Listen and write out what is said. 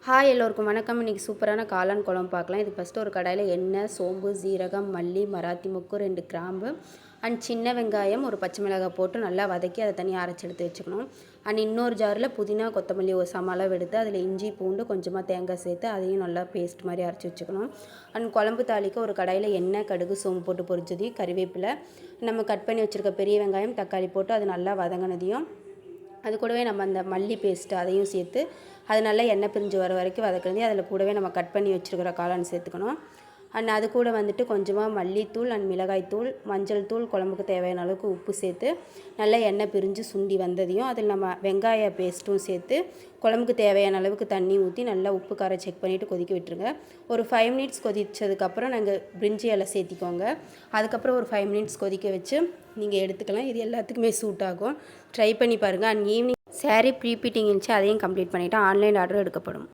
Hi எல்லோருக்கும் வணக்கம். இன்றைக்கி சூப்பரான காளான் குழம்பு பார்க்கலாம். இது ஃபஸ்ட்டு ஒரு கடாயில் எண்ணெய், சோம்பு, சீரகம், மல்லி, மராத்தி மொக்கு, 2 கிராம்பு அண்ட் சின்ன வெங்காயம், ஒரு பச்சை மிளகாய் போட்டு நல்லா வதக்கி அதை தனியாக அரைச்சி எடுத்து வச்சுக்கணும். அண்ட் இன்னொரு ஜாரில் புதினா, கொத்தமல்லி ஒரு சம அளவு எடுத்து அதில் இஞ்சி, பூண்டு, கொஞ்சமாக தேங்காய் சேர்த்து அதையும் நல்லா பேஸ்ட் மாதிரி அரைச்சி வச்சுக்கணும். அண்ட் குழம்பு தாளிக்க ஒரு கடாயில் எண்ணெய், கடுகு, சோம்பு போட்டு பொரிச்சதையும் கறிவேப்பிலை, நம்ம கட் பண்ணி வச்சுருக்க பெரிய வெங்காயம், தக்காளி போட்டு அது நல்லா வதங்கினதையும் அது கூடவே நம்ம அந்த மல்லி பேஸ்ட்டு அதையும் சேர்த்து அது நல்லா எண்ணெய் பிரிஞ்சு வர வரைக்கும் வதக்கினதையும் அதில் கூடவே நம்ம கட் பண்ணி வச்சுருக்கிற காளான் சேர்த்துக்கணும். அண்ட் அது கூட வந்துட்டு கொஞ்சமாக மல்லித்தூள் அண்ட் மிளகாய்த்தூள், மஞ்சள் தூள், குழம்புக்கு தேவையான அளவுக்கு உப்பு சேர்த்து நல்லா எண்ணெய் பிரிஞ்சு சுண்டி வந்ததையும் அதில் நம்ம வெங்காய பேஸ்ட்டும் சேர்த்து குழம்புக்கு தேவையான அளவுக்கு தண்ணி ஊற்றி நல்லா உப்பு காரம் செக் பண்ணிவிட்டு கொதிக்க விட்டுருங்க. ஒரு 5 மினிட்ஸ் கொதித்ததுக்கப்புறம் நாங்கள் பிரிஞ்சி இலை சேர்த்திக்கோங்க. அதுக்கப்புறம் ஒரு 5 மினிட்ஸ் கொதிக்க வச்சு நீங்கள் எடுத்துக்கலாம். இது எல்லாத்துக்குமே சூட் ஆகும். ட்ரை பண்ணி பாருங்கள். And evening sari pre pleating இருந்துச்சு, அதையும் கம்ப்ளீட் பண்ணிவிட்டு ஆன்லைன் ஆர்டர் எடுக்கப்படும்.